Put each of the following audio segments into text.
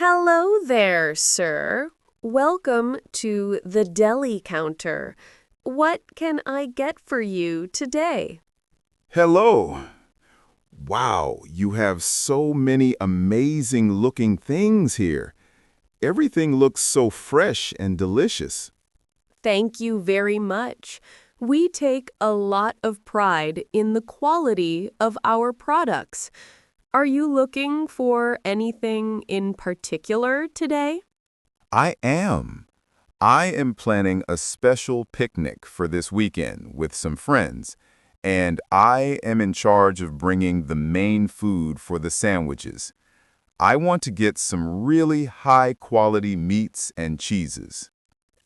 Hello there, sir. Welcome to the Deli counter. What can I get for you today? Hello. Wow, you have so many amazing looking things here. Everything looks so fresh and delicious. Thank you very much. We take a lot of pride in the quality of our products. Are you looking for anything in particular today? I am. I am planning a special picnic for this weekend with some friends, and I am in charge of bringing the main food for the sandwiches. I want to get some really high-quality meats and cheeses.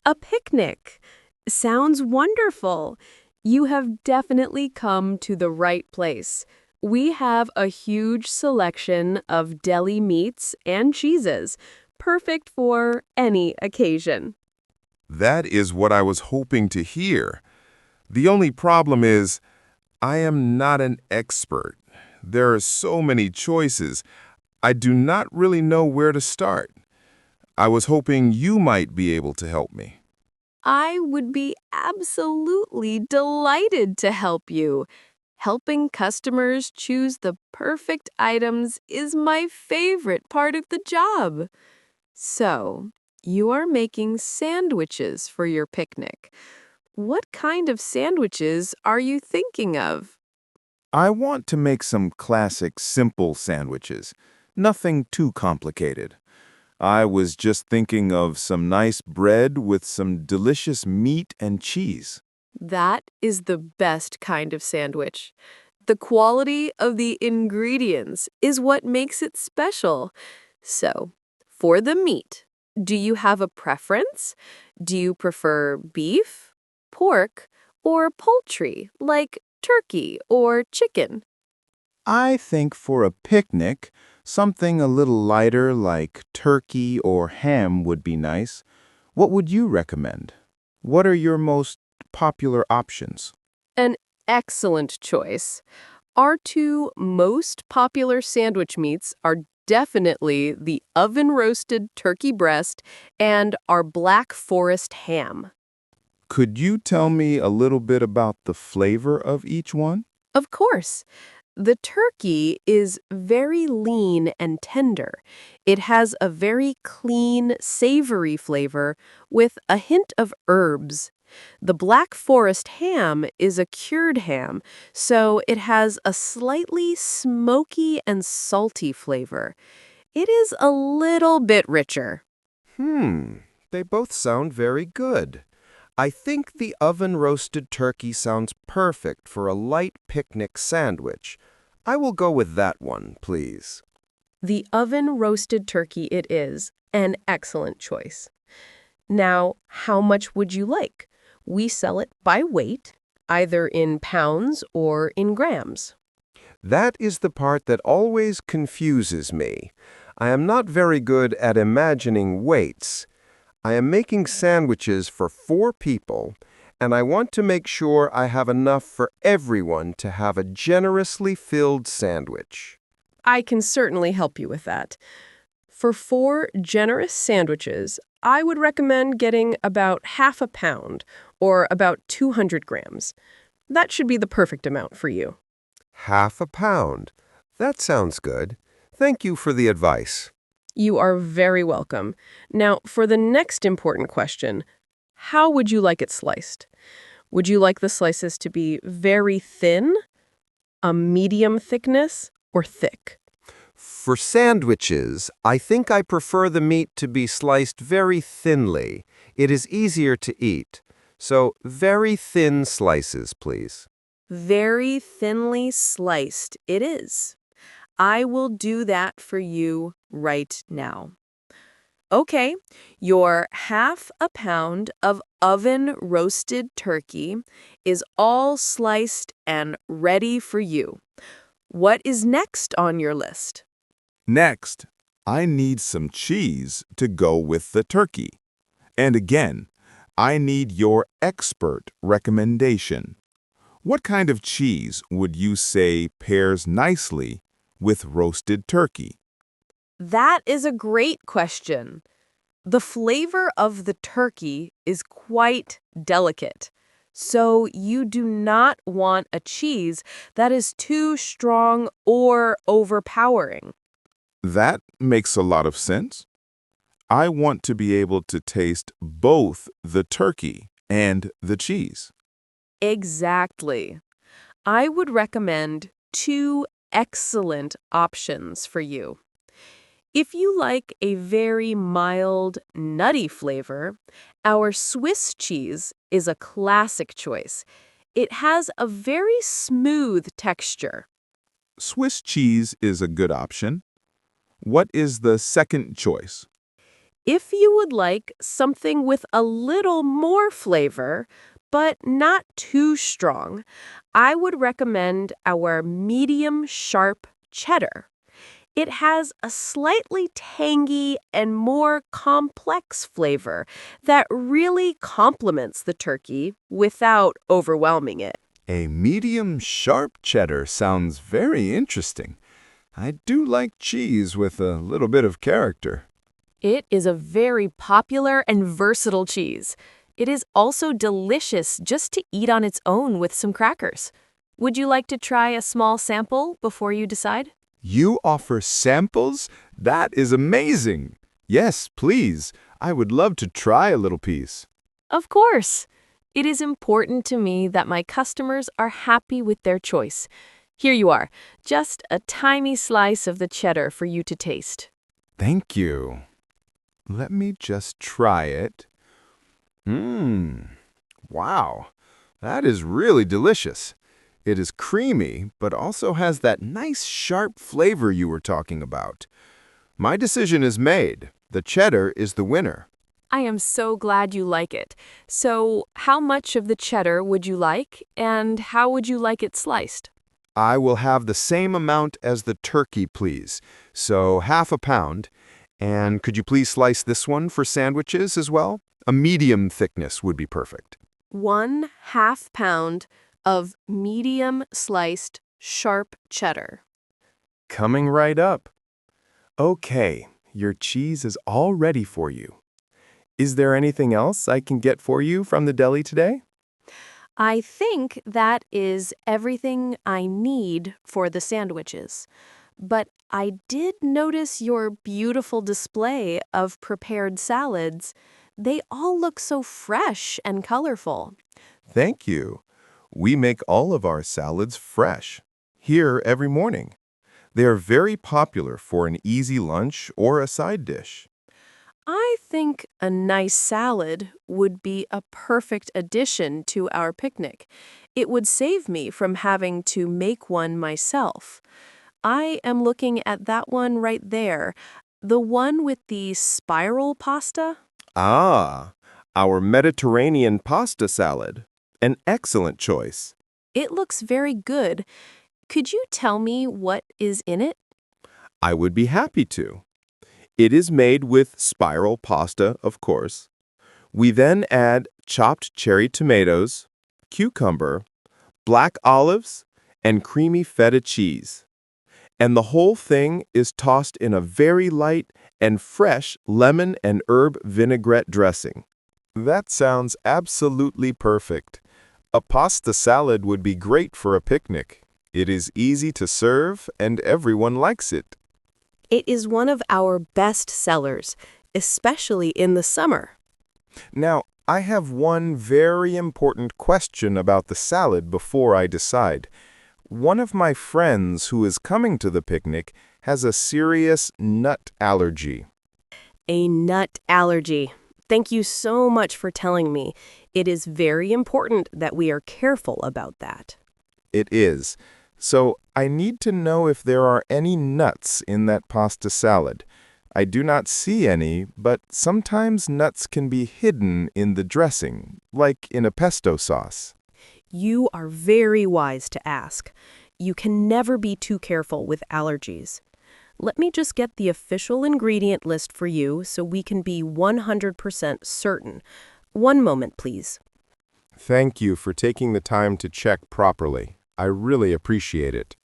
A picnic. Sounds wonderful. You have definitely come to the right place. We have a huge selection of deli meats and cheeses, perfect for any occasion. That is what I was hoping to hear. The only problem is, I am not an expert. There are so many choices. I do not really know where to start. I was hoping you might be able to help me. I would be absolutely delighted to help you. Helping customers choose the perfect items is my favorite part of the job. So, you are making sandwiches for your picnic. What kind of sandwiches are you thinking of? I want to make some classic simple sandwiches. Nothing too complicated. I was just thinking of some nice bread with some delicious meat and cheese. That is the best kind of sandwich. The quality of the ingredients is what makes it special. So, for the meat, do you have a preference? Do you prefer beef, pork, or poultry, like turkey or chicken? I think for a picnic, something a little lighter like turkey or ham would be nice. What would you recommend? What are your most popular options? An excellent choice. Our two most popular sandwich meats are definitely the oven-roasted turkey breast and our Black Forest ham. Could you tell me a little bit about the flavor of each one? Of course, the turkey is very lean and tender. It has a very clean, savory flavor with a hint of herbs. The Black Forest ham is a cured ham, so it has a slightly smoky and salty flavor. It is a little bit richer. They both sound very good. I think the oven-roasted turkey sounds perfect for a light picnic sandwich. I will go with that one, please. The oven-roasted turkey it is, an excellent choice. Now, how much would you like? We sell it by weight, either in pounds or in grams. That is the part that always confuses me. I am not very good at imagining weights. I am making sandwiches for 4 people, and I want to make sure I have enough for everyone to have a generously filled sandwich. I can certainly help you with that. For 4 generous sandwiches, I would recommend getting about half a pound, or about 200 grams. That should be the perfect amount for you. Half a pound. That sounds good. Thank you for the advice. You are very welcome. Now, for the next important question, how would you like it sliced? Would you like the slices to be very thin, a medium thickness, or thick? For sandwiches, I think I prefer the meat to be sliced very thinly. It is easier to eat. So, very thin slices, please. Very thinly sliced it is. I will do that for you right now. Okay, your half a pound of oven-roasted turkey is all sliced and ready for you. What is next on your list? Next, I need some cheese to go with the turkey. And again, I need your expert recommendation. What kind of cheese would you say pairs nicely with roasted turkey? That is a great question. The flavor of the turkey is quite delicate. So you do not want a cheese that is too strong or overpowering. That makes a lot of sense. I want to be able to taste both the turkey and the cheese. Exactly. I would recommend two excellent options for you. If you like a very mild, nutty flavor, our Swiss cheese is a classic choice. It has a very smooth texture. Swiss cheese is a good option. What is the second choice? If you would like something with a little more flavor, but not too strong, I would recommend our medium sharp cheddar. It has a slightly tangy and more complex flavor that really complements the turkey without overwhelming it. A medium sharp cheddar sounds very interesting. I do like cheese with a little bit of character. It is a very popular and versatile cheese. It is also delicious just to eat on its own with some crackers. Would you like to try a small sample before you decide? You offer samples? That is amazing. Yes, please. I would love to try a little piece. Of course. It is important to me that my customers are happy with their choice. Here you are, just a tiny slice of the cheddar for you to taste. Thank you. Let me just try it. Wow. That is really delicious. It is creamy, but also has that nice sharp flavor you were talking about. My decision is made. The cheddar is the winner. I am so glad you like it. So, how much of the cheddar would you like, and how would you like it sliced? I will have the same amount as the turkey, please. So half a pound. And could you please slice this one for sandwiches as well? A medium thickness would be perfect. 1/2 pound of medium sliced sharp cheddar. Coming right up. Okay, your cheese is all ready for you. Is there anything else I can get for you from the deli today? I think that is everything I need for the sandwiches. But I did notice your beautiful display of prepared salads. They all look so fresh and colorful. Thank you. We make all of our salads fresh, here every morning. They are very popular for an easy lunch or a side dish. I think a nice salad would be a perfect addition to our picnic. It would save me from having to make one myself. I am looking at that one right there, the one with the spiral pasta. Ah, our Mediterranean pasta salad. An excellent choice. It looks very good. Could you tell me what is in it? I would be happy to. It is made with spiral pasta, of course. We then add chopped cherry tomatoes, cucumber, black olives, and creamy feta cheese. And the whole thing is tossed in a very light and fresh lemon and herb vinaigrette dressing. That sounds absolutely perfect. A pasta salad would be great for a picnic. It is easy to serve and everyone likes it. It is one of our best sellers, especially in the summer. Now, I have one very important question about the salad before I decide. One of my friends who is coming to the picnic has a serious nut allergy. A nut allergy. Thank you so much for telling me. It is very important that we are careful about that. It is. So I need to know if there are any nuts in that pasta salad. I do not see any, but sometimes nuts can be hidden in the dressing, like in a pesto sauce. You are very wise to ask. You can never be too careful with allergies. Let me just get the official ingredient list for you so we can be 100% certain. One moment, please. Thank you for taking the time to check properly. I really appreciate it.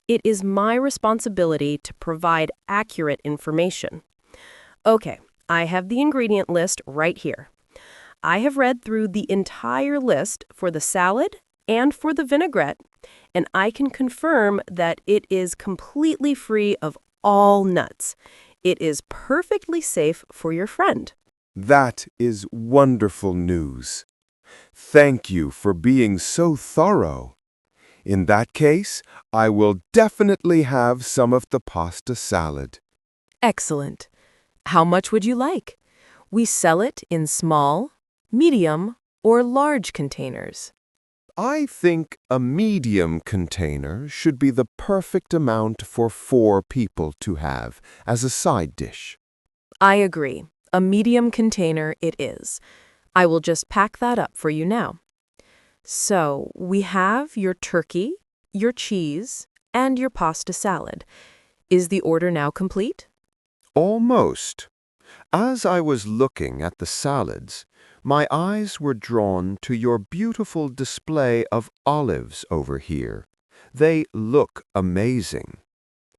It is my responsibility to provide accurate information. Okay, I have the ingredient list right here. I have read through the entire list for the salad and for the vinaigrette, and I can confirm that it is completely free of all nuts. It is perfectly safe for your friend. That is wonderful news. Thank you for being so thorough. In that case, I will definitely have some of the pasta salad. Excellent. How much would you like? We sell it in small, medium, or large containers. I think a medium container should be the perfect amount for 4 people to have as a side dish. I agree. A medium container it is. I will just pack that up for you now. So, we have your turkey, your cheese, and your pasta salad. Is the order now complete? Almost. As I was looking at the salads, my eyes were drawn to your beautiful display of olives over here. They look amazing.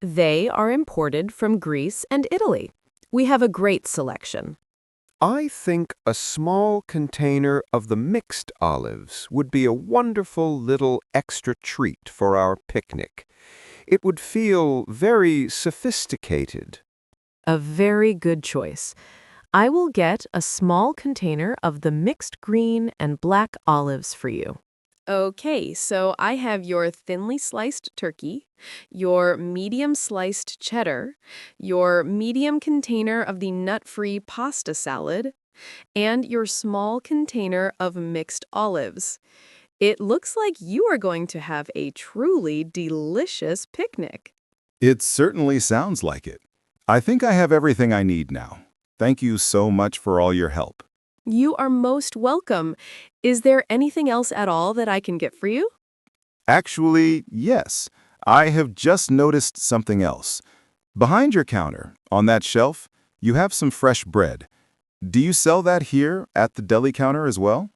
They are imported from Greece and Italy. We have a great selection. I think a small container of the mixed olives would be a wonderful little extra treat for our picnic. It would feel very sophisticated. A very good choice. I will get a small container of the mixed green and black olives for you. Okay, so I have your thinly sliced turkey, your medium sliced cheddar, your medium container of the nut-free pasta salad, and your small container of mixed olives. It looks like you are going to have a truly delicious picnic. It certainly sounds like it. I think I have everything I need now. Thank you so much for all your help. You are most welcome. Is there anything else at all that I can get for you? Actually, yes. I have just noticed something else. Behind your counter, on that shelf, you have some fresh bread. Do you sell that here at the deli counter as well?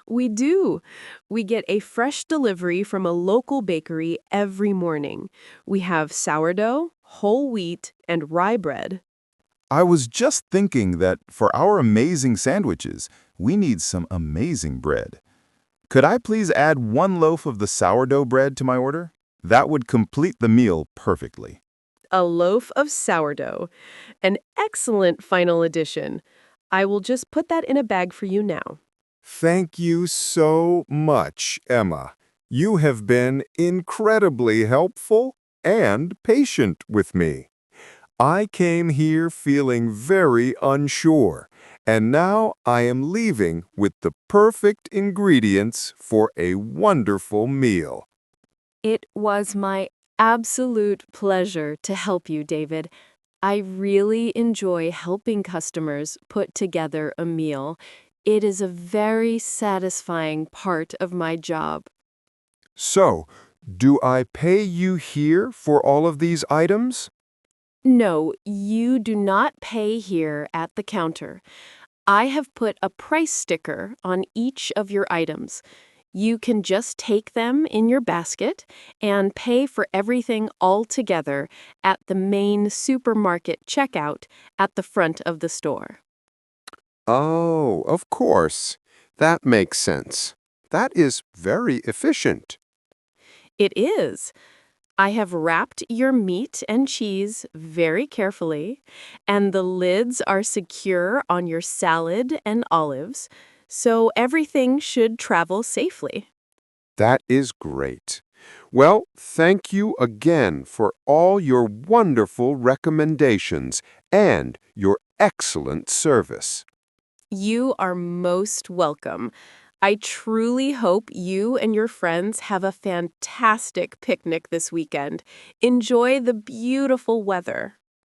We do. We get a fresh delivery from a local bakery every morning. We have sourdough, whole wheat, and rye bread. I was just thinking that for our amazing sandwiches, we need some amazing bread. Could I please add 1 loaf of the sourdough bread to my order? That would complete the meal perfectly. A loaf of sourdough. An excellent final addition. I will just put that in a bag for you now. Thank you so much, Emma. You have been incredibly helpful and patient with me. I came here feeling very unsure, and now I am leaving with the perfect ingredients for a wonderful meal. It was my absolute pleasure to help you, David. I really enjoy helping customers put together a meal. It is a very satisfying part of my job. So, do I pay you here for all of these items? No, you do not pay here at the counter. I have put a price sticker on each of your items. You can just take them in your basket and pay for everything all together at the main supermarket checkout at the front of the store. Oh, of course. That makes sense. That is very efficient. It is. I have wrapped your meat and cheese very carefully, and the lids are secure on your salad and olives, so everything should travel safely. That is great. Well, thank you again for all your wonderful recommendations and your excellent service. You are most welcome. I truly hope you and your friends have a fantastic picnic this weekend. Enjoy the beautiful weather.